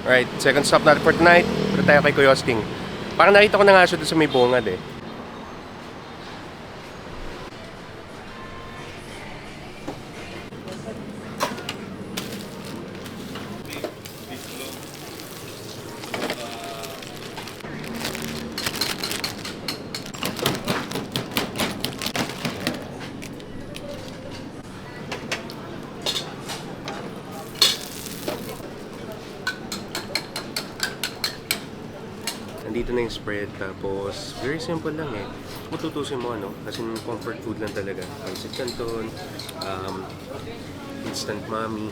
Alright, second stop natin for tonight. Punta tayo kay Kuya Osting. Parang nakita ko na nga siya doon sa may bungad eh. Nandito na yung spread, tapos very simple lang eh. Matutusin mo ano, as in comfort food lang talaga. Pancit canton, instant mommy.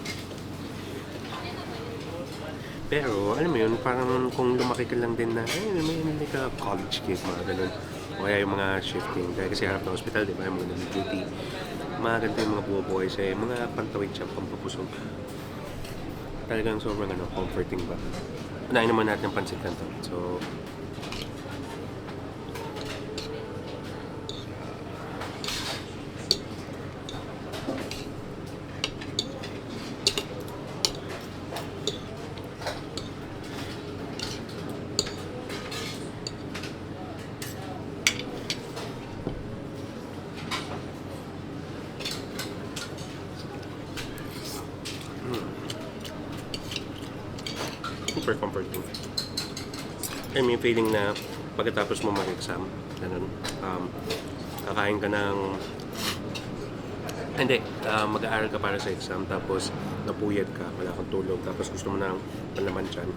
Pero, alam mo yun, parang kung lumaki ka lang din na, may like a college kid, mga ganun. O kaya yung mga shifting, dahil kasi harap ng hospital, di ba, yung mga nag-duty. Mga ganito yung mga bumubuhay sa mga pantawid shop, pampapusog. Talagang sobrang comforting ba. Unahin naman natin ang pancit canton. So, super comforting. I mean, feeling na pagkatapos mo mag-exam, ganun, kakain ka ng, hindi, mag-aaral ka para sa exam, tapos napuyad ka, wala kang tulog, tapos gusto mo ng panlaman dyan,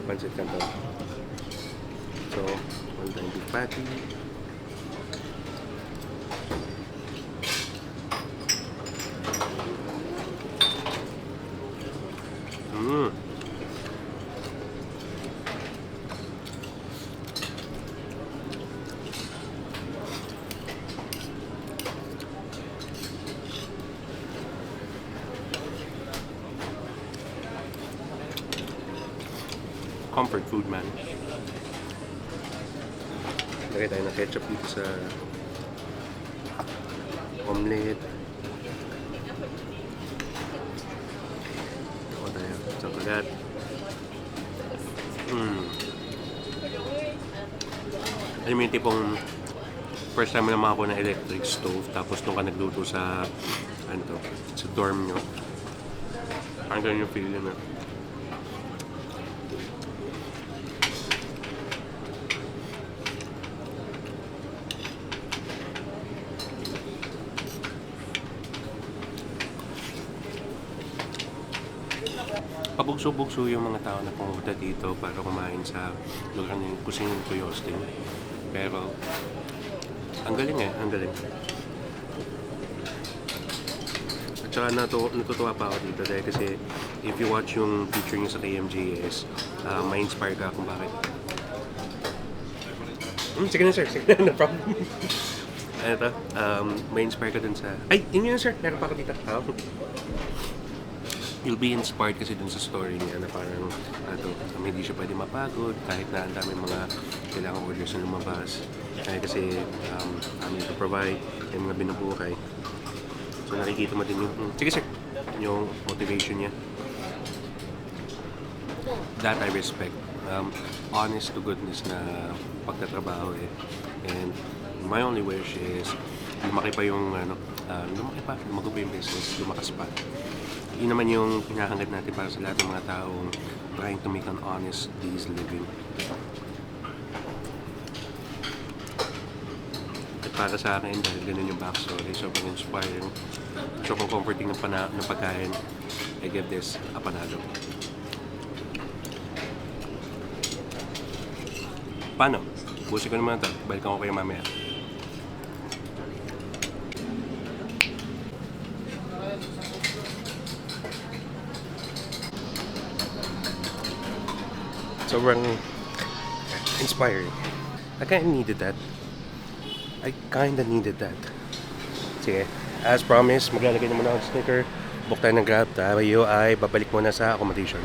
pancit canton. So, one time beef patty. Comfort food, man. Lagay tayo ng ketchup dito sa omelette. Ako tayo sa kagat. Alam mo yung tipong first time na makakuha ng electric stove, tapos nung ka nagluto sa ano to, sa dorm nyo, parang ganun yung feeling na. Pabugso-bugso yung mga tao na pumunta dito para kumain sa lugar ng kusina ng Kuya Osting. Pero, ang galing eh, ang galing. At saka natutuwa pa ako dito dahil kasi if you watch yung picture niya sa KMJS, ma-inspire ka kung bakit. Sige na sir, sige na, no problem. Ano to? Ma-inspire ka dun sa... Ay, yun yun sir, meron pa ako dito. You'll be inspired kasi dun sa story niya na parang hindi siya pwede mapagod kahit na ang dami mga kailangan orders na lumabas. Kaya kasi amin to provide yung mga binubuhay. So nakikita mo din yung, sige sir, yung motivation niya. That I respect. Honest to goodness na pagtatrabaho eh. And my only wish is lumaki pa yung lumago pa yung business, lumakas pa. Yun naman yung pinahangad natin para sa lahat ng mga taong trying to make an honest day's living. At para sa akin, dahil ganun yung backstory, sobrang inspiring, sobrang comforting ng pagkain, I give this a panalo. Paano? Busin ko naman ito. Balikan ko kayo mamaya. Sobrang inspiring. I kinda needed that. Sige, as promised, maglalagay naman ako ng sticker. Book tayo ng Grab, tayo ay babalik muna sa accommodation.